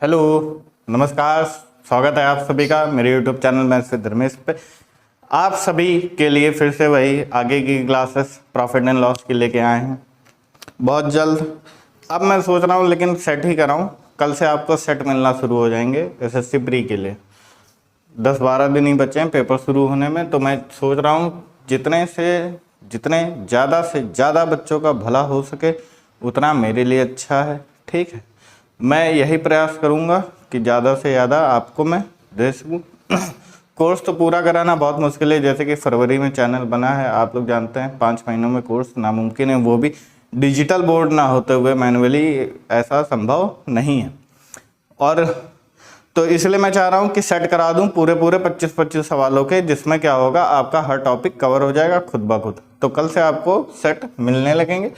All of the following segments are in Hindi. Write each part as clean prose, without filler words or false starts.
हेलो, नमस्कार। स्वागत है आप सभी का मेरे YouTube channel maths with Ramesh पे। आप सभी के लिए फिर से वही आगे की क्लासेस प्रॉफिट एंड लॉस की लेके आए हैं बहुत जल्द। अब मैं सोच रहा हूँ लेकिन सेट ही कर रहा हूँ, कल से आपको सेट मिलना शुरू हो जाएंगे एसएससी प्री के लिए। 10-12 दिन ही बचे हैं पेपर शुरू होने में, तो मैं सोच रहा हूँ जितने ज़्यादा से ज़्यादा बच्चों का भला हो सके उतना मेरे लिए अच्छा है। ठीक है, मैं यही प्रयास करूँगा कि ज़्यादा से ज़्यादा आपको मैं दे सकूँ। कोर्स तो पूरा कराना बहुत मुश्किल है, जैसे कि फरवरी में चैनल बना है, आप लोग जानते हैं 5 महीनों में कोर्स नामुमकिन है, वो भी डिजिटल बोर्ड ना होते हुए मैनुअली ऐसा संभव नहीं है। और तो इसलिए मैं चाह रहा हूँ कि सेट करा दूँ पूरे 25-25 सवालों के, जिसमें क्या होगा आपका हर टॉपिक कवर हो जाएगा खुद ब खुद। तो कल से आपको सेट मिलने लगेंगे।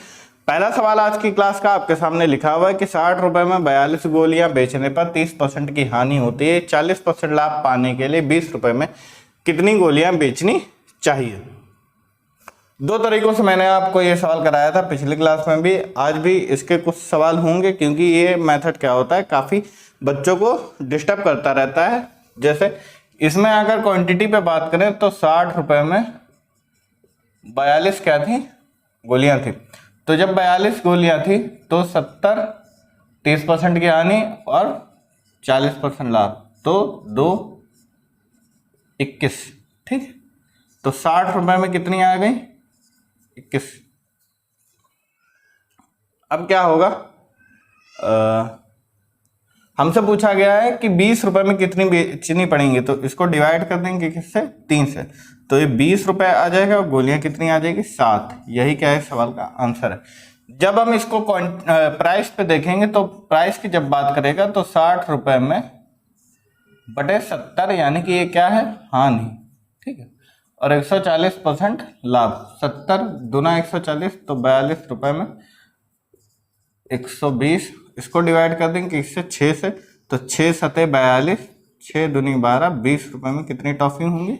पहला सवाल आज की क्लास का आपके सामने लिखा हुआ है कि 60 रुपए में 42 गोलियां बेचने पर 30% की हानि होती है, 40% लाभ पाने के लिए 20 रुपए में कितनी गोलियां बेचनी चाहिए। दो तरीकों से मैंने आपको ये सवाल कराया था पिछली क्लास में भी, आज भी इसके कुछ सवाल होंगे, क्योंकि ये मेथड क्या होता है काफ़ी बच्चों को डिस्टर्ब करता रहता है। जैसे इसमें अगर क्वांटिटी पे बात करें तो 60 रुपए में 42 क्या थी गोलियां थी, तो जब 42 गोलियां थी तो 70 30% की हानि और 40% लाभ, तो 2 21। ठीक, तो 60 रुपए में कितनी आ गई 21। अब क्या होगा, हमसे पूछा गया है कि 20 रुपए में कितनी बेचनी पड़ेंगी, तो इसको डिवाइड कर देंगे किससे 3 से, तो ये 20 रुपए आ जाएगा और गोलियां कितनी आ जाएगी 7। यही क्या है सवाल का आंसर है। जब हम इसको प्राइस पे देखेंगे तो प्राइस की जब बात करेगा तो 60 रुपए में बटे 70, यानी कि ये क्या है हानि। ठीक है, और 140% लाभ, 70 दूना 140, तो 42 रुपए में 120। इसको डिवाइड कर देंगे इससे 6 से, तो 6 सते 42, 6 दूनी 12, 20 रुपए में कितनी टॉफी होंगी,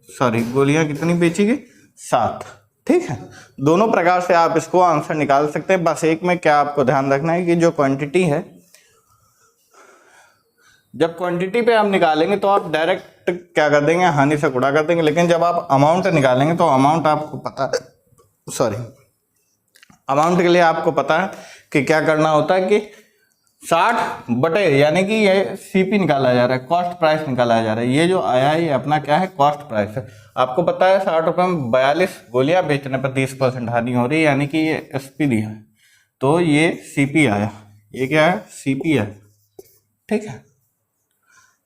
सॉरी गोलियां कितनी बेचेगी 7। ठीक है, दोनों प्रकार से आप इसको आंसर निकाल सकते हैं। बस एक में क्या आपको ध्यान रखना है कि जो क्वांटिटी है, जब क्वांटिटी पे आप निकालेंगे तो आप डायरेक्ट क्या कर देंगे हानि से गुणा कर देंगे, लेकिन जब आप अमाउंट निकालेंगे तो अमाउंट आपको पता है, सॉरी अमाउंट के लिए आपको पता है कि क्या करना होता है कि 60 बटे, यानी कि ये सीपी निकाला जा रहा है, कॉस्ट प्राइस निकाला जा रहा है। ये जो आया है ये अपना क्या है कॉस्ट प्राइस है। आपको पता है 60 रुपए में 42 गोलियां बेचने पर 30% हानि हो रही है, यानी कि ये एसपी दिया है, तो ये सीपी आया। ये क्या है सीपी है। ठीक है,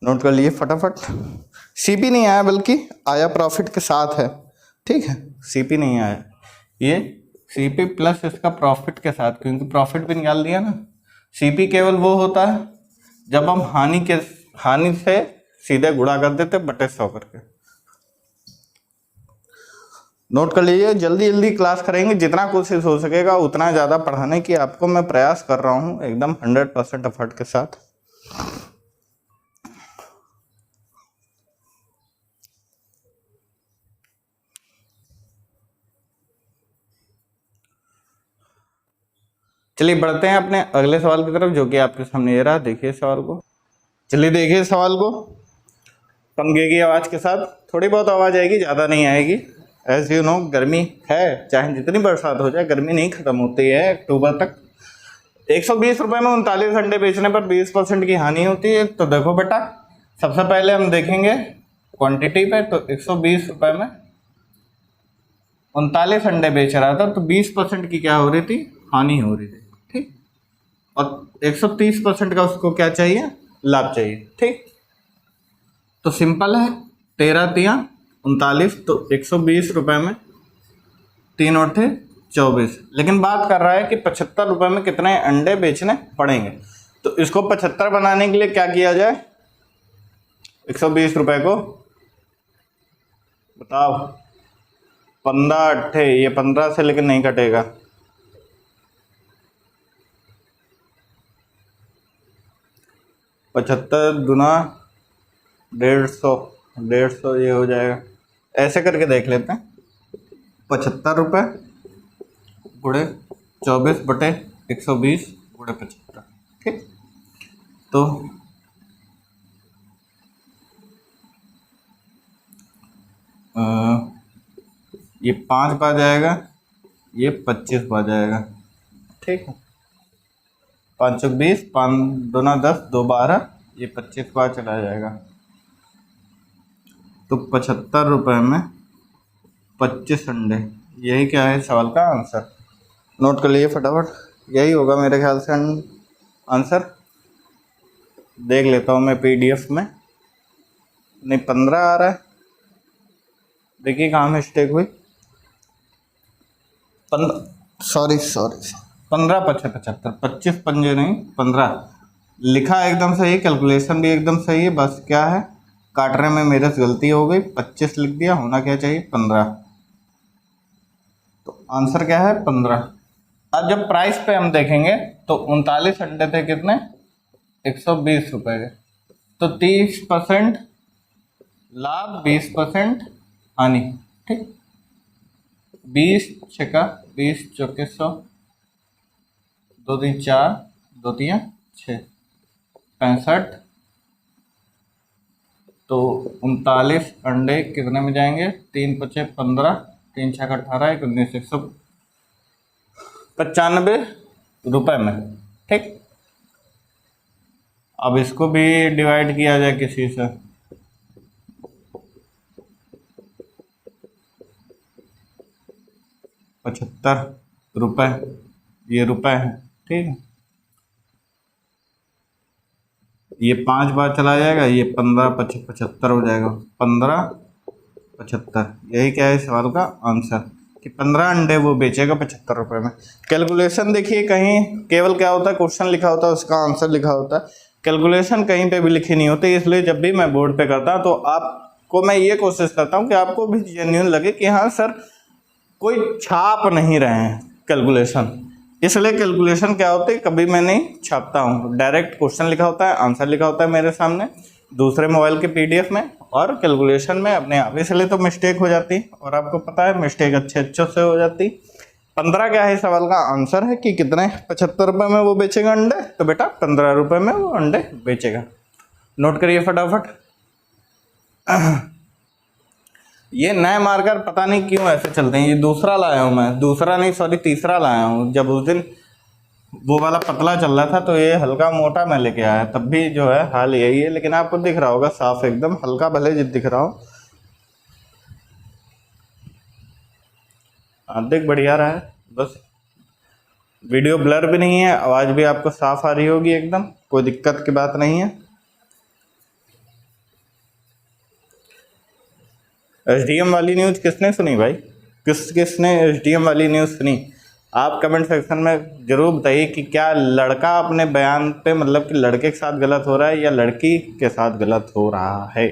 नोट कर लिए फटाफट। सीपी नहीं आया बल्कि आया प्रॉफिट के साथ है। ठीक है, सीपी नहीं आया, ये सीपी प्लस इसका प्रॉफिट के साथ, क्योंकि प्रॉफिट भी निकाल दिया ना। सीपी केवल वो होता है जब हम हानि से सीधे गुणा कर देते बटे 100 करके। नोट कर लीजिए, जल्दी जल्दी क्लास करेंगे, जितना कोशिश हो सकेगा उतना ज़्यादा पढ़ाने की आपको मैं प्रयास कर रहा हूँ, एकदम 100% एफर्ट के साथ। चलिए बढ़ते हैं अपने अगले सवाल की तरफ, जो कि आपके सामने ये रहा। देखिए सवाल को, चलिए देखिए सवाल को पंखे की आवाज़ के साथ। थोड़ी बहुत आवाज़ आएगी, ज़्यादा नहीं आएगी। एज यू नो गर्मी है, चाहे जितनी बरसात हो जाए गर्मी नहीं खत्म होती है अक्टूबर तक। 120 रुपये में 39 अंडे बेचने पर 20% की हानि होती है। तो देखो बेटा, सबसे पहले हम देखेंगे क्वांटिटी पे, तो 120 रुपये में 39 अंडे बेच रहा था, तो 20% की क्या हो रही थी हानि हो रही थी। ठीक, और 130% का उसको क्या चाहिए लाभ चाहिए। ठीक, तो सिंपल है, 13 तिया 39, तो 120 रुपये में 3 और थे 24। लेकिन बात कर रहा है कि 75 रुपये में कितने अंडे बेचने पड़ेंगे। तो इसको 75 बनाने के लिए क्या किया जाए, 120 रुपये को बताओ 15 अट्ठे, ये 15 से लेकिन नहीं कटेगा, 75 गुना 150, ये हो जाएगा। ऐसे करके देख लेते हैं, 75 रुपये गुणे 24 बटे 120 गुणे 75। ठीक, तो ये 5 बार जाएगा, ये 25 बार जाएगा, ठीक है। 5 चौक 20, 5 दूना 10, 2 12, ये 25 बार चला जाएगा। तो 75 रुपये में 25 अंडे, यही क्या है सवाल का आंसर। नोट कर लिए फटाफट, यही होगा मेरे ख्याल से आंसर। देख लेता हूँ मैं पीडीएफ में, नहीं 15 आ रहा है, देखिए कहाँ मिस्टेक हुई। 15 पचे 75, 25 पंजे नहीं 15 लिखा एकदम सही, कैलकुलेशन भी एकदम सही है, बस क्या है काटने में मेरे से गलती हो गई, 25 लिख दिया, होना क्या चाहिए 15। तो आंसर क्या है 15। अब जब प्राइस पे हम देखेंगे तो 39 अंडे थे कितने, 120 रुपए के। तो 30% लाभ, 20% हानि, ठीक। 20 छक्का 20 चौके 100, 2 3 4, 2 3 6, 65। तो 39 अंडे कितने में जाएंगे, 3 पचे 15, 3 छः 18, 19, 195 रुपये में, ठीक। अब इसको भी डिवाइड किया जाए किसी से, ₹75, ये रुपए है, ठीक है। ये 5 बार चला जाएगा, ये 15 पचे 75 हो जाएगा, 15 75, यही क्या है सवाल का आंसर कि 15 अंडे वो बेचेगा 75 रुपये में। कैलकुलेशन देखिए, कहीं केवल क्या होता है क्वेश्चन लिखा होता है, उसका आंसर लिखा होता है, कैलकुलेशन कहीं पे भी लिखी नहीं होती। इसलिए जब भी मैं बोर्ड पे करता हूँ तो आपको मैं ये कोशिश करता हूँ कि आपको भी जेन्युइन लगे कि हाँ सर कोई छाप नहीं रहे हैं कैलकुलेशन। इसलिए कैलकुलेशन क्या होती है कभी मैं नहीं छापता हूँ, डायरेक्ट क्वेश्चन लिखा होता है, आंसर लिखा होता है मेरे सामने दूसरे मोबाइल के पीडीएफ में, और कैलकुलेशन में अपने आप, इसलिए तो मिस्टेक हो जाती, और आपको पता है मिस्टेक अच्छे से हो जाती। 15 क्या है सवाल का आंसर है कि कितने 75 रुपये में वो बेचेगा अंडे, तो बेटा 15 रुपये में वो अंडे बेचेगा। नोट करिए फटाफट। ये नए मार्कर पता नहीं क्यों ऐसे चलते हैं, ये दूसरा लाया हूँ मैं, दूसरा नहीं सॉरी तीसरा लाया हूँ। जब उस दिन वो वाला पतला चल रहा था तो ये हल्का मोटा मैं लेके आया, तब भी जो है हाल यही है, लेकिन आपको दिख रहा होगा साफ एकदम, हल्का भले जित दिख रहा हो, देख बढ़िया रहा है। बस वीडियो ब्लर भी नहीं है, आवाज़ भी आपको साफ आ रही होगी एकदम, कोई दिक्कत की बात नहीं है। एसडीएम वाली न्यूज़ किसने सुनी भाई, किसने एसडीएम वाली न्यूज़ सुनी? आप कमेंट सेक्शन में जरूर बताइए कि क्या लड़का अपने बयान पे मतलब कि लड़के के साथ गलत हो रहा है या लड़की के साथ गलत हो रहा है।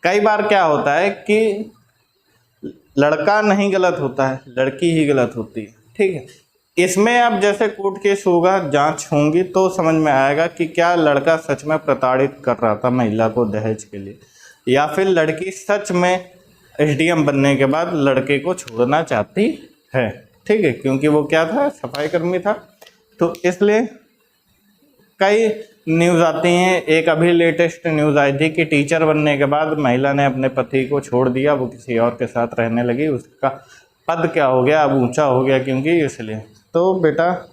कई बार क्या होता है कि लड़का नहीं गलत होता है, लड़की ही गलत होती है, ठीक है। इसमें अब जैसे कोर्ट केस होगा, जांच होंगी तो समझ में आएगा कि क्या लड़का सच में प्रताड़ित कर रहा था महिला को दहेज के लिए, या फिर लड़की सच में एसडीएम बनने के बाद लड़के को छोड़ना चाहती है, ठीक है, क्योंकि वो क्या था सफाई कर्मी था। तो इसलिए कई न्यूज़ आती हैं, एक अभी लेटेस्ट न्यूज़ आई थी कि टीचर बनने के बाद महिला ने अपने पति को छोड़ दिया, वो किसी और के साथ रहने लगी, उसका पद क्या हो गया अब ऊंचा हो गया क्योंकि इसलिए। तो बेटा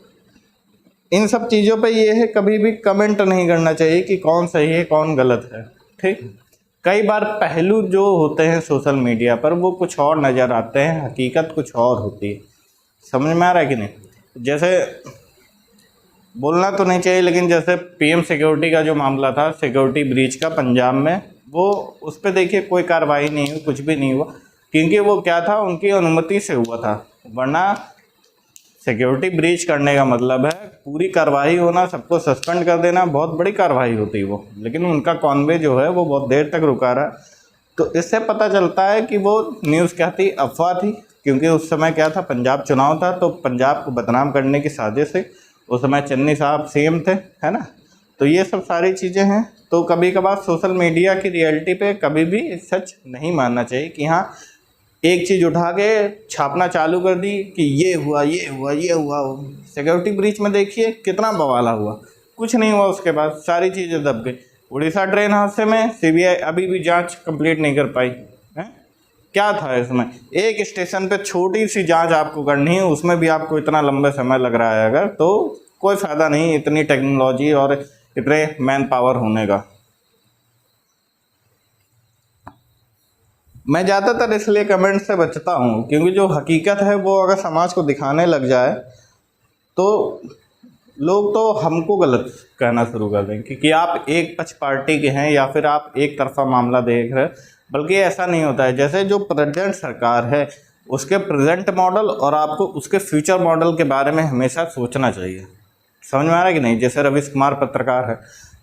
इन सब चीज़ों पे ये है कभी भी कमेंट नहीं करना चाहिए कि कौन सही है कौन गलत है, ठीक। कई बार पहलू जो होते हैं सोशल मीडिया पर वो कुछ और नज़र आते हैं, हकीकत कुछ और होती है, समझ में आ रहा है कि नहीं। जैसे बोलना तो नहीं चाहिए लेकिन जैसे पीएम सिक्योरिटी का जो मामला था, सिक्योरिटी ब्रीच का पंजाब में, वो उस पर देखिए कोई कार्रवाई नहीं हुई, कुछ भी नहीं हुआ, क्योंकि वो क्या था उनकी अनुमति से हुआ था। वरना सिक्योरिटी ब्रीच करने का मतलब है पूरी कार्रवाई होना, सबको सस्पेंड कर देना, बहुत बड़ी कार्रवाई होती है वो, लेकिन उनका कॉन्वे जो है वो बहुत देर तक रुका रहा। तो इससे पता चलता है कि वो न्यूज़ क्या थी, अफवाह थी, क्योंकि उस समय क्या था पंजाब चुनाव था, तो पंजाब को बदनाम करने की साजिश से उस समय चन्नी साहब सीएम थे, है ना। तो ये सब सारी चीज़ें हैं। तो कभी कभार सोशल मीडिया की रियलिटी पे कभी भी सच नहीं मानना चाहिए कि हाँ एक चीज़ उठा के छापना चालू कर दी कि ये हुआ ये हुआ ये हुआ। सिक्योरिटी ब्रीच में देखिए कितना बवाला हुआ, कुछ नहीं हुआ उसके बाद, सारी चीज़ें दब गई। उड़ीसा ट्रेन हादसे में सीबीआई अभी भी जांच कंप्लीट नहीं कर पाई है। क्या था इसमें, एक स्टेशन पे छोटी सी जांच आपको करनी है, उसमें भी आपको इतना लंबा समय लग रहा है अगर, तो कोई फ़ायदा नहीं इतनी टेक्नोलॉजी और इतने मैन पावर होने का। मैं ज़्यादातर इसलिए कमेंट से बचता हूँ क्योंकि जो हकीकत है वो अगर समाज को दिखाने लग जाए तो लोग तो हमको गलत कहना शुरू कर देंगे कि आप एक पक्ष पार्टी के हैं या फिर आप एक तरफा मामला देख रहे हैं। बल्कि ऐसा नहीं होता है। जैसे जो प्रेजेंट सरकार है उसके प्रेजेंट मॉडल और आपको उसके फ्यूचर मॉडल के बारे में हमेशा सोचना चाहिए। समझ में आ रहा है कि नहीं। जैसे रवीश कुमार पत्रकार है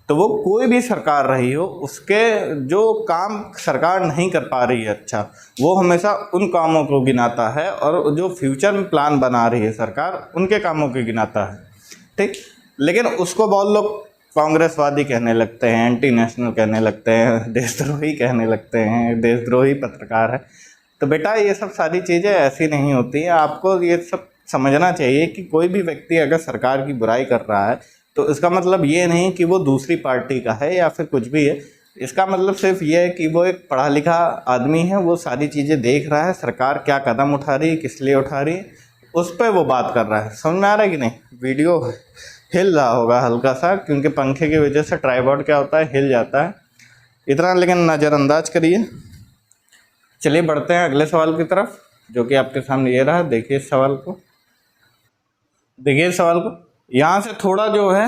तो वो कोई भी सरकार रही हो उसके जो काम सरकार नहीं कर पा रही है अच्छा, वो हमेशा उन कामों को गिनाता है और जो फ्यूचर में प्लान बना रही है सरकार उनके कामों को गिनाता है, ठीक। लेकिन उसको बहुत लोग कांग्रेसवादी कहने लगते हैं, एंटी नेशनल कहने लगते हैं, देशद्रोही कहने लगते हैं, देशद्रोही पत्रकार है। तो बेटा ये सब सारी चीज़ें ऐसी नहीं होती हैं। आपको ये सब समझना चाहिए कि कोई भी व्यक्ति अगर सरकार की बुराई कर रहा है तो इसका मतलब ये नहीं कि वो दूसरी पार्टी का है या फिर कुछ भी है। इसका मतलब सिर्फ ये है कि वो एक पढ़ा लिखा आदमी है, वो सारी चीज़ें देख रहा है, सरकार क्या कदम उठा रही है, किस लिए उठा रही है, उस पर वो बात कर रहा है। समझ में आ रहा है कि नहीं। वीडियो हिल रहा होगा हल्का सा क्योंकि पंखे की वजह से ट्राइपॉड क्या होता है, हिल जाता है इतना, लेकिन नज़रअंदाज करिए। चलिए बढ़ते हैं अगले सवाल की तरफ जो कि आपके सामने ये रहा। देखिए इस सवाल को, देखिए इस सवाल को। यहाँ से थोड़ा जो है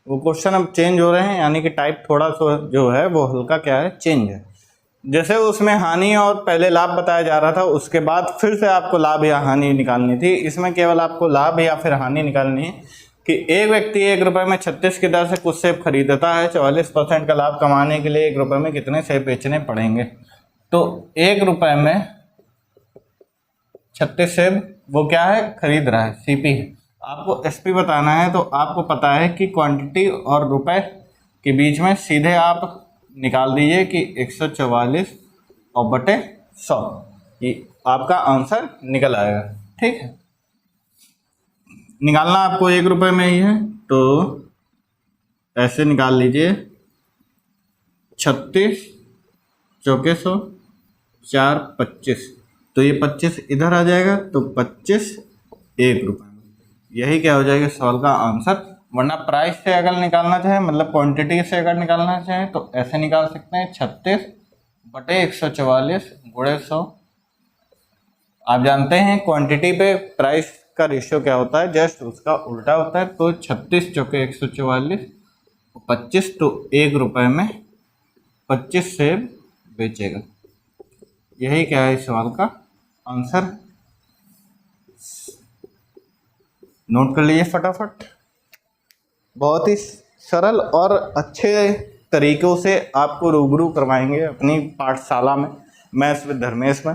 वो क्वेश्चन अब चेंज हो रहे हैं, यानी कि टाइप थोड़ा सा जो है वो हल्का क्या है, चेंज है। जैसे उसमें हानि और पहले लाभ बताया जा रहा था, उसके बाद फिर से आपको लाभ या हानि निकालनी थी। इसमें केवल आपको लाभ या फिर हानि निकालनी है कि एक व्यक्ति 1 रुपये में 36 की दर से कुछ सेब खरीदता है, 44% का लाभ कमाने के लिए 1 रुपये में कितने सेब बेचने पड़ेंगे। तो 1 रुपये में 36 सेब वो क्या है, खरीद रहा है, सीपी है। आपको एसपी बताना है तो आपको पता है कि क्वांटिटी और रुपए के बीच में सीधे आप निकाल दीजिए कि 144 और बटे 100, ये आपका आंसर निकल आएगा, ठीक है। निकालना आपको 1 रुपये में ही है तो ऐसे निकाल लीजिए 36 चौके 100 4 25, तो ये 25 इधर आ जाएगा तो 25 1 रुपये। यही क्या हो जाएगा सवाल का आंसर। वरना प्राइस से अगर निकालना चाहें, मतलब क्वांटिटी से अगर निकालना चाहें तो ऐसे निकाल सकते हैं 36 बटे 144 गुणे 100। आप जानते हैं क्वांटिटी पे प्राइस का रेशियो क्या होता है, जस्ट उसका उल्टा होता है। तो 36 चौके 144 25, तो 1 रुपये में 25 सेब बेचेगा। यही क्या है इस सवाल का आंसर। नोट कर लीजिए फटाफट। बहुत ही सरल और अच्छे तरीक़ों से आपको रूबरू करवाएंगे अपनी पाठशाला में, मैथ्स विद धर्मेश में।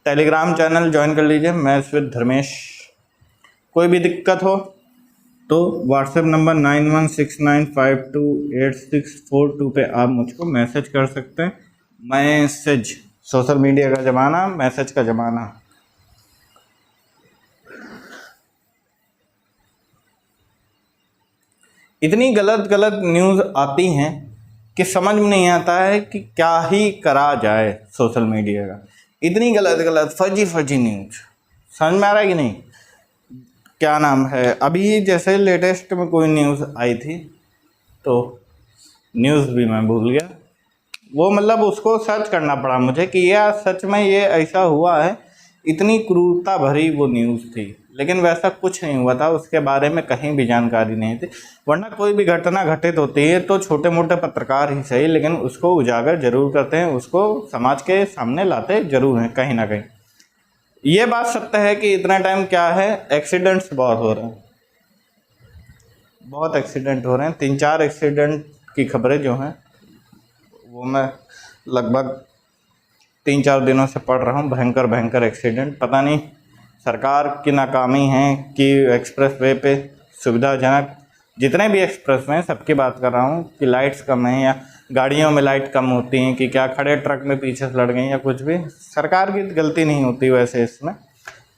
टेलीग्राम चैनल ज्वाइन कर लीजिए, मैथ्स विद धर्मेश। कोई भी दिक्कत हो तो व्हाट्सएप नंबर 9169528642 पे आप मुझको मैसेज कर सकते हैं। मैसेज, सोशल मीडिया का ज़माना, मैसेज का ज़माना। इतनी गलत गलत न्यूज़ आती हैं कि समझ में नहीं आता है कि क्या ही करा जाए सोशल मीडिया का। इतनी गलत गलत फर्जी न्यूज़, समझ में आ रहा है कि नहीं। क्या नाम है, अभी जैसे लेटेस्ट में कोई न्यूज़ आई थी तो न्यूज़ भी मैं भूल गया, वो मतलब उसको सर्च करना पड़ा मुझे कि यार सच में ये ऐसा हुआ है। इतनी क्रूरता भरी वो न्यूज़ थी, लेकिन वैसा कुछ नहीं हुआ था, उसके बारे में कहीं भी जानकारी नहीं थी। वरना कोई भी घटना घटित होती है तो छोटे मोटे पत्रकार ही सही, लेकिन उसको उजागर जरूर करते हैं, उसको समाज के सामने लाते जरूर हैं कहीं ना कहीं। ये बात सत्य है कि इतना टाइम क्या है, एक्सीडेंट्स बहुत हो रहे हैं, बहुत एक्सीडेंट हो रहे हैं। 3-4 एक्सीडेंट की खबरें जो हैं वो मैं लगभग 3-4 दिनों से पढ़ रहा हूँ। भयंकर भयंकर एक्सीडेंट, पता नहीं सरकार की नाकामी है कि एक्सप्रेस वे पे सुविधाजनक जितने भी एक्सप्रेस में, सबकी बात कर रहा हूँ कि लाइट्स कम हैं या गाड़ियों में लाइट कम होती हैं कि क्या खड़े ट्रक में पीछे से लड़ गई या कुछ भी। सरकार की गलती नहीं होती वैसे, इसमें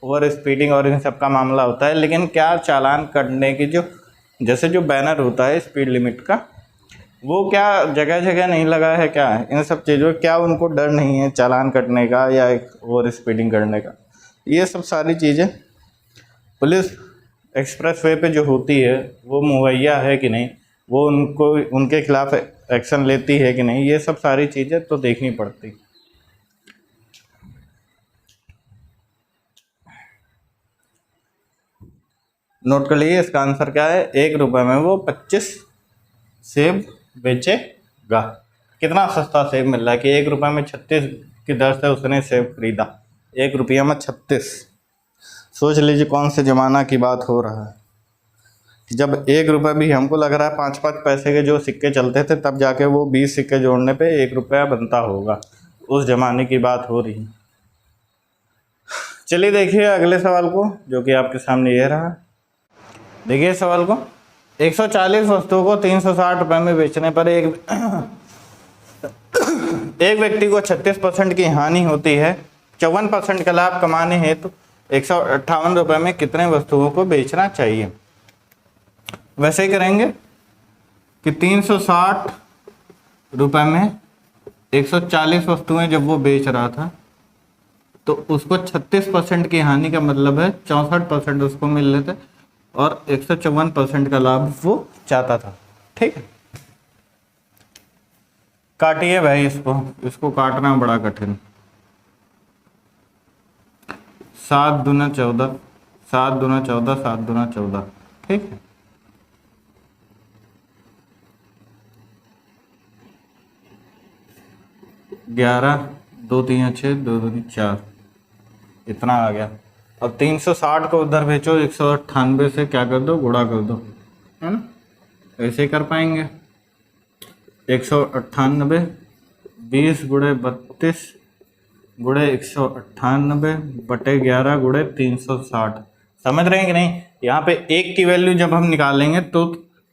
ओवर स्पीडिंग और इन सब का मामला होता है। लेकिन क्या चालान करने की जो जैसे जो बैनर होता है स्पीड लिमिट का, वो क्या जगह जगह नहीं लगा है क्या? इन सब चीज़ों क्या उनको डर नहीं है चालान कटने का या एक ओवर स्पीडिंग करने का? ये सब सारी चीज़ें पुलिस एक्सप्रेस वे पे जो होती है वो मुहैया है कि नहीं, वो उनको उनके खिलाफ एक्शन लेती है कि नहीं, ये सब सारी चीज़ें तो देखनी पड़ती। नोट कर लीजिए, इसका आंसर क्या है? 1 रुपये में वो 25 सेब बेचेगा। कितना सस्ता सेब मिल रहा है कि 1 रुपये में 36 की दर से उसने सेब खरीदा। 1 रुपया में 36। सोच लीजिए कौन से ज़माना की बात हो रहा है, जब 1 रुपये भी हमको लग रहा है 5-5 पैसे के जो सिक्के चलते थे, तब जाके वो 20 सिक्के जोड़ने पे 1 रुपया बनता होगा। उस ज़माने की बात हो रही है। चलिए देखिए अगले सवाल को, जो कि आपके सामने ये रहा। देखिए सवाल को, 140 वस्तुओं को 360 रुपये में बेचने पर एक व्यक्ति को 36% की हानि होती है। 54% का लाभ कमाने हेतु 158 रुपये में कितने वस्तुओं को बेचना चाहिए? वैसे ही करेंगे कि 360 रुपये में 140 वस्तुएं जब वो बेच रहा था, तो उसको 36% की हानि का मतलब है 64% उसको मिल रहे थे और 154% का लाभ वो चाहता था। ठीक है, काटिए भाई इसको काटना बड़ा कठिन। 7 दूना 14, 7 दूना 14, 7 दूना 14। ठीक है, 11, 2 3 6, 2 2 4, इतना आ गया। अब 360 को उधर भेजो, 198 से क्या कर दो, गुणा कर दो, है ना? ऐसे ही कर पाएंगे। 198 20 गुणे 32 गुणे 198 बटे 11 गुणे 360। समझ रहे हैं कि नहीं? यहाँ पे एक की वैल्यू जब हम निकालेंगे तो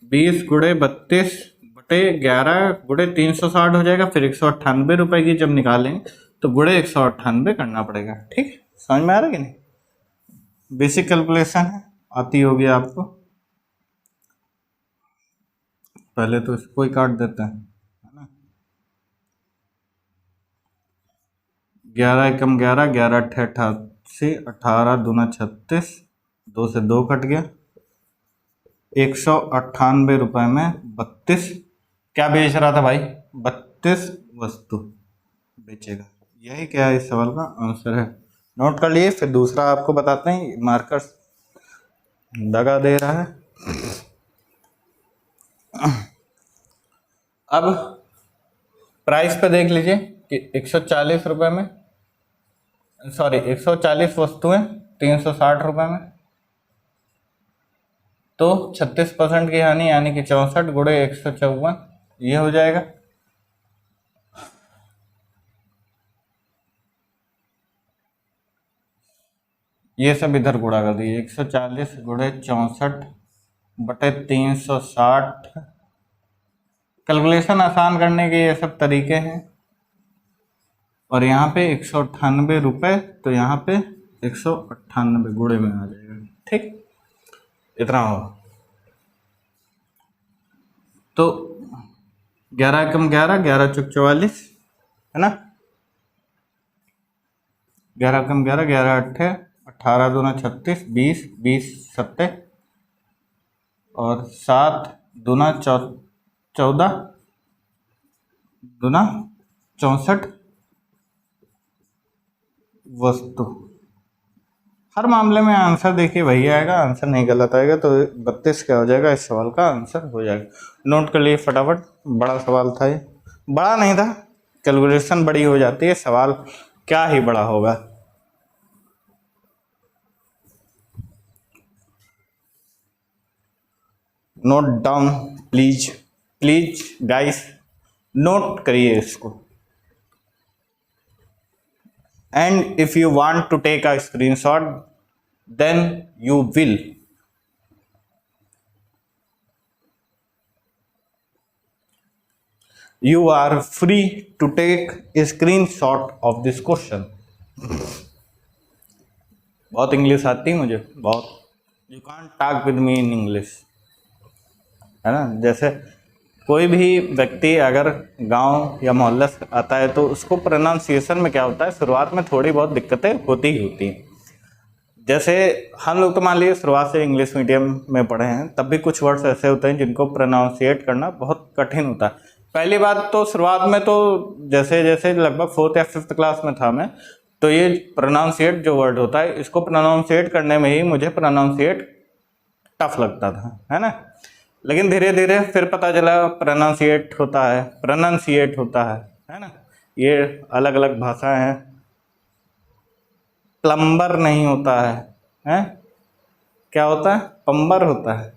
20 गुणे 32 बटे 11 गुणे 360 हो जाएगा। फिर 198 रुपये की जब निकालेंगे तो गुणे 198 करना पड़ेगा। ठीक, समझ में आ रहा है कि नहीं? बेसिक कैलकुलेशन है, आती होगी आपको। पहले तो इसको ही काट देते हैं, है ना? 11 एकम 11, 11 अट्ठे 88, 18 दूना 36, 2 से 2 कट गया। 198 रुपये में 32 क्या बेच रहा था भाई? 32 वस्तु बेचेगा। यही क्या है इस सवाल का आंसर है। नोट कर लिए। फिर दूसरा आपको बताते हैं, मार्कर दगा दे रहा है। अब प्राइस पे देख लीजिए कि 140 रुपये में, सॉरी 140 वस्तुएं 360 रुपये में, तो 36% की हानि यानी कि 64 गुणे 154, ये हो जाएगा। ये सब इधर गुणा कर दिए, 140 गुणे 64 बटे 360। कैलकुलेशन आसान करने के ये सब तरीके हैं। और यहाँ पे 198 रुपये, तो यहाँ पे 198 गुणे में आ जाएगा। ठीक, इतना होगा। तो 11 एकम 11, 11 चौक 44, है ना? 11 एकम 11, 11 अट्ठे 18 दूना 36, 20, 20 सत्ते और 7 दूना 14 दूना 64 वस्तु। हर मामले में आंसर देखिए वही आएगा, आंसर नहीं गलत आएगा। तो 32 क्या हो जाएगा, इस सवाल का आंसर हो जाएगा। नोट कर लिए फटाफट। बड़ा सवाल था ये, बड़ा नहीं था, कैलकुलेशन बड़ी हो जाती है, सवाल क्या ही बड़ा होगा। Note down please, please guys note करिए इसको। And if you want to take a screenshot, then you will. You are free to take a screenshot of this question. बहुत इंग्लिश आती है मुझे, बहुत। You can't talk with me in English. है ना। जैसे कोई भी व्यक्ति अगर गांव या मोहल्ले से आता है तो उसको प्रोनाउंसिएशन में क्या होता है, शुरुआत में थोड़ी बहुत दिक्कतें होती ही होती हैं। जैसे हम लोग तो मान लीजिए शुरुआत से इंग्लिश मीडियम में पढ़े हैं, तब भी कुछ वर्ड्स ऐसे होते हैं जिनको प्रोनाउंसिएट करना बहुत कठिन होता है। पहली बात तो शुरुआत में तो जैसे जैसे लगभग 4th या 5th क्लास में था मैं, तो ये प्रोनाउंसिएट जो वर्ड होता है इसको प्रोनाउंसिएट करने में ही मुझे प्रोनाउंसिएट टफ लगता था, है ना। लेकिन धीरे धीरे फिर पता चला प्रोनाउंसिएट होता है ना। ये अलग अलग भाषा हैं। प्लम्बर नहीं होता है, क्या होता है, पंबर होता है,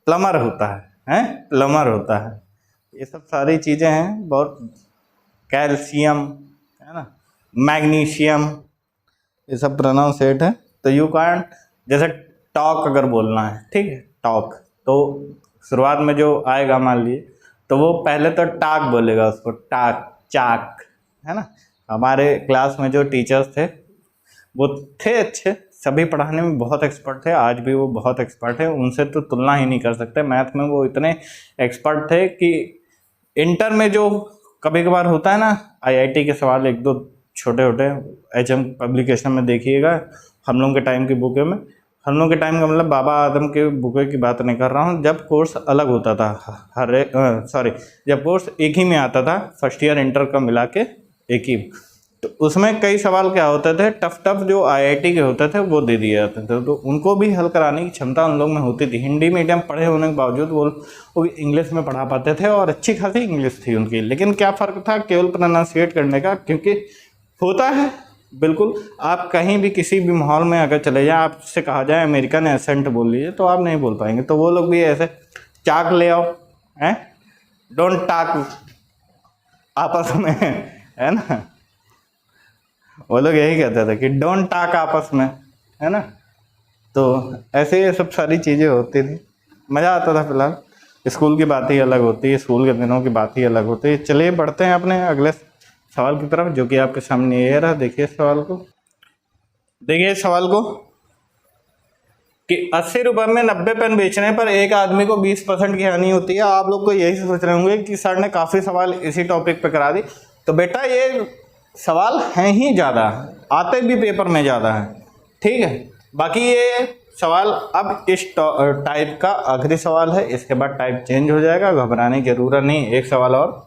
प्लमर होता है, प्लमर होता है। ये सब सारी चीज़ें हैं। बहुत कैल्शियम, है ना, मैग्नीशियम, ये सब प्रोनाउंसिएट है। तो यू कांट, जैसे टॉक अगर बोलना है, ठीक है, टॉक, तो शुरुआत में जो आएगा मान लीजिए तो वो पहले तो टाक बोलेगा, उसको टाक, चाक, है ना। हमारे क्लास में जो टीचर्स थे वो थे अच्छे, सभी पढ़ाने में बहुत एक्सपर्ट थे, आज भी वो बहुत एक्सपर्ट है, उनसे तो तुलना ही नहीं कर सकते। मैथ में वो इतने एक्सपर्ट थे कि इंटर में जो कभी कभार होता है ना, आईआईटी के सवाल एक दो छोटे छोटे एचएम पब्लिकेशन में देखिएगा, हम लोगों के टाइम की बुकें में, हम लोग के टाइम का मतलब बाबा आदम के बुकें की बात नहीं कर रहा हूँ, जब कोर्स अलग होता था, जब कोर्स एक ही में आता था, फर्स्ट ईयर इंटर का मिला के एक ही, तो उसमें कई सवाल क्या होते थे, टफ जो आईआईटी के होते थे वो दे दिए जाते थे, तो उनको भी हल कराने की क्षमता उन लोग में होती थी। हिंदी मीडियम पढ़े होने के बावजूद वो इंग्लिश में पढ़ा पाते थे और अच्छी खासी इंग्लिश थी उनकी। लेकिन क्या फ़र्क था, केवल प्रोनाउंसिएट करने का, क्योंकि होता है बिल्कुल, आप कहीं भी किसी भी माहौल में अगर चले जाएँ, आपसे कहा जाए अमेरिकन एसेंट बोल लीजिए तो आप नहीं बोल पाएंगे, तो वो लोग भी ऐसे चाक ले आओ, हैं, डोंट टाक आपस में, है ना, वो लोग यही कहते थे कि डोंट टाक आपस में, है ना। तो ऐसे ये सब सारी चीज़ें होती थी, मज़ा आता था। फिलहाल स्कूल की बात ही अलग होती है, स्कूल के दिनों की बात ही अलग होती है। चलिए बढ़ते हैं अपने अगले सवाल की तरफ, जो कि आपके सामने ये रहा। देखिए सवाल को, देखिए सवाल को कि 80 रुपये में 90 पेन बेचने पर एक आदमी को 20% की हानि होती है। आप लोग को यही सोच रहे होंगे कि सर ने काफ़ी सवाल इसी टॉपिक पे करा दी, तो बेटा ये सवाल हैं ही ज़्यादा, आते भी पेपर में ज़्यादा है, ठीक है। बाकी ये सवाल अब इस टाइप का आखिरी सवाल है, इसके बाद टाइप चेंज हो जाएगा, घबराने की जरूरत नहीं। एक सवाल और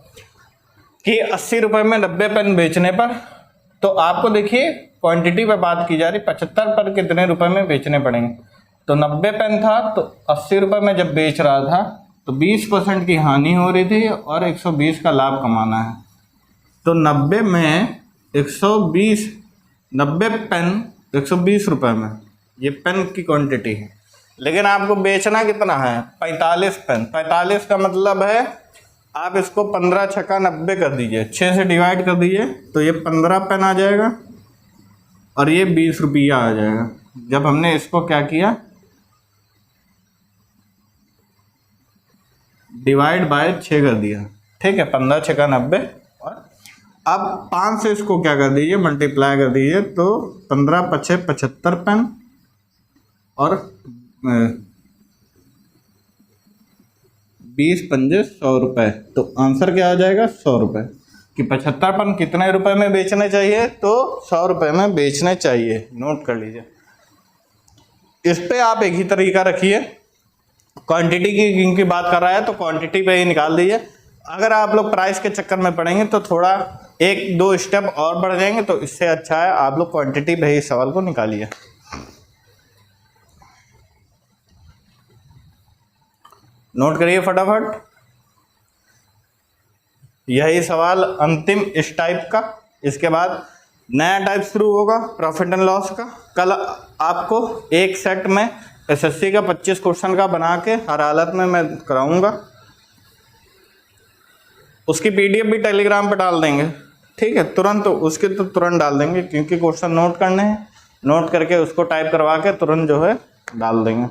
कि 80 रुपये में 90 पेन बेचने पर, तो आपको देखिए क्वांटिटी पे बात की जा रही, 75 पर कितने रुपए में बेचने पड़ेंगे। तो 90 पेन था, तो 80 रुपये में जब बेच रहा था तो 20% की हानि हो रही थी और 120 का लाभ कमाना है। तो 90 में 120, 90 पेन 120 रुपये में, ये पेन की क्वांटिटी है। लेकिन आपको बेचना कितना है, 45 पेन। 45 का मतलब है आप इसको 15 छक्का 90 कर दीजिए, 6 से डिवाइड कर दीजिए, तो ये 15 पेन आ जाएगा और ये 20 रुपया आ जाएगा। जब हमने इसको क्या किया, डिवाइड बाय 6 कर दिया, ठीक है, 15 छक्का 90, और अब 5 से इसको क्या कर दीजिए, मल्टीप्लाई कर दीजिए, तो 15 पछे 75 पेन और 20 पंजे 100 रुपये। तो आंसर क्या आ जाएगा, 100 रुपये। कि 75 पेन कितने रुपए में बेचने चाहिए, तो 100 रुपये में बेचने चाहिए। नोट कर लीजिए। इस पे आप एक ही तरीका रखिए, क्वांटिटी की बात कर रहा है तो क्वांटिटी पे ही निकाल दीजिए। अगर आप लोग प्राइस के चक्कर में पड़ेंगे तो थोड़ा 1-2 स्टेप और बढ़ जाएंगे, तो इससे अच्छा है आप लोग क्वांटिटी पे ही सवाल को निकालिए। नोट करिए फटाफट। यही सवाल अंतिम इस टाइप का, इसके बाद नया टाइप शुरू होगा प्रॉफिट एंड लॉस का। कल आपको एक सेट में एसएससी का 25 क्वेश्चन का बना के हर हालत में मैं कराऊंगा। उसकी पीडीएफ भी टेलीग्राम पे डाल देंगे, ठीक है, तुरंत, उसके तो तुरंत डाल देंगे, क्योंकि क्वेश्चन नोट करने हैं, नोट करके उसको टाइप करवा के तुरंत जो है डाल देंगे।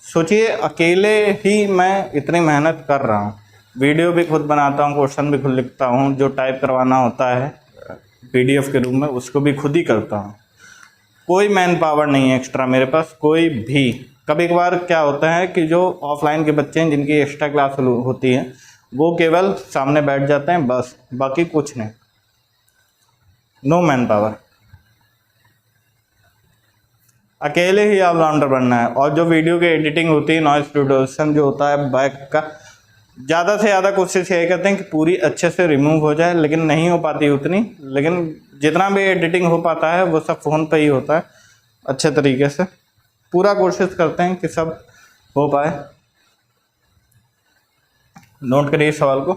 सोचिए अकेले ही मैं इतनी मेहनत कर रहा हूँ, वीडियो भी खुद बनाता हूँ, क्वेश्चन भी खुद लिखता हूँ, जो टाइप करवाना होता है पीडीएफ के रूप में उसको भी खुद ही करता हूँ। कोई मैन पावर नहीं है एक्स्ट्रा मेरे पास, कोई भी, कभी कभार क्या होता है कि जो ऑफलाइन के बच्चे हैं जिनकी एक्स्ट्रा क्लास होती है वो केवल सामने बैठ जाते हैं बस, बाकी कुछ नहीं, नो मैन पावर। अकेले ही ऑलराउंडर बनना है। और जो वीडियो की एडिटिंग होती है, नॉइस रिडक्शन जो होता है बैक का, ज़्यादा से ज़्यादा कोशिश यही करते हैं कि पूरी अच्छे से रिमूव हो जाए, लेकिन नहीं हो पाती उतनी। लेकिन जितना भी एडिटिंग हो पाता है वो सब फ़ोन पे ही होता है अच्छे तरीके से। पूरा कोशिश करते हैं कि सब हो पाए। नोट करिए सवाल को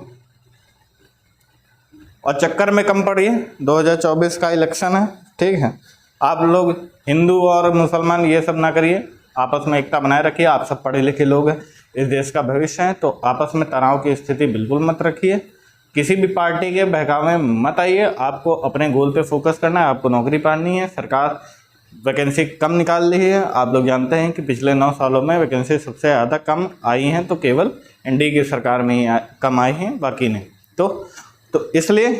और चक्कर में कम पड़िए। 2024 का इलेक्शन है, ठीक है। आप लोग हिंदू और मुसलमान ये सब ना करिए, आपस में एकता बनाए रखिए। आप सब पढ़े लिखे लोग हैं, इस देश का भविष्य है, तो आपस में तनाव की स्थिति बिल्कुल मत रखिए। किसी भी पार्टी के बहकावे में मत आइए। आपको अपने गोल पे फोकस करना है, आपको नौकरी पानी है। सरकार वैकेंसी कम निकाल रही है। आप लोग जानते हैं कि पिछले 9 सालों में वैकेंसी सबसे ज़्यादा कम आई हैं, तो केवल एनडीए की सरकार में ही कम आई हैं, बाकी नहीं। तो इसलिए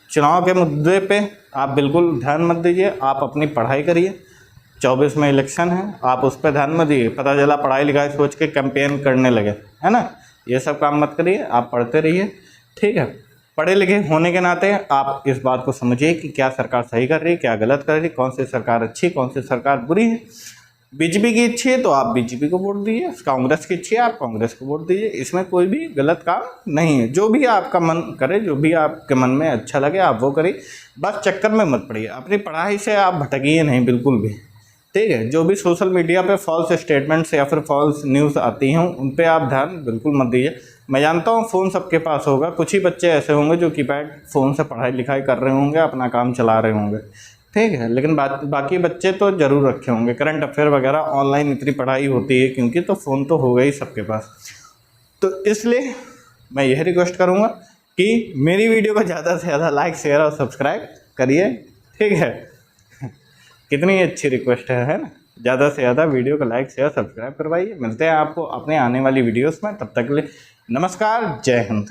चुनाव के मुद्दे पे आप बिल्कुल ध्यान मत दीजिए, आप अपनी पढ़ाई करिए। 24 में इलेक्शन है, आप उस पर ध्यान मत दीजिए। पता चला पढ़ाई लिखाई सोच के कैंपेन करने लगे, है ना, ये सब काम मत करिए। आप पढ़ते रहिए, ठीक है। पढ़े लिखे होने के नाते आप इस बात को समझिए कि क्या सरकार सही कर रही है, क्या गलत कर रही है, कौन सी सरकार अच्छी, कौन सी सरकार बुरी है। बीजेपी की अच्छी है तो आप बीजेपी को वोट दीजिए, कांग्रेस की अच्छी है आप कांग्रेस को वोट दीजिए। इसमें कोई भी गलत काम नहीं है। जो भी आपका मन करे, जो भी आपके मन में अच्छा लगे आप वो करिए। बस चक्कर में मत पड़िए, अपनी पढ़ाई से आप भटकिए नहीं बिल्कुल भी, ठीक है। जो भी सोशल मीडिया पे फॉल्स स्टेटमेंट्स या फिर फॉल्स न्यूज़ आती हैं उन पे आप ध्यान बिल्कुल मत दीजिए। मैं जानता हूँ फ़ोन सबके पास होगा, कुछ ही बच्चे ऐसे होंगे जो कीपैड फ़ोन से पढ़ाई लिखाई कर रहे होंगे, अपना काम चला रहे होंगे, ठीक है। लेकिन बाकी बच्चे तो ज़रूर रखे होंगे। करंट अफेयर वगैरह ऑनलाइन इतनी पढ़ाई होती है क्योंकि, तो फ़ोन तो होगा ही सबके पास। तो इसलिए मैं यही रिक्वेस्ट करूँगा कि मेरी वीडियो को ज़्यादा से ज़्यादा लाइक शेयर और सब्सक्राइब करिए, ठीक है। कितनी अच्छी रिक्वेस्ट है ना। ज़्यादा से ज़्यादा वीडियो को लाइक शेयर सब्सक्राइब करवाइए। मिलते हैं आपको अपने आने वाली वीडियोस में, तब तक के लिए नमस्कार, जय हिंद।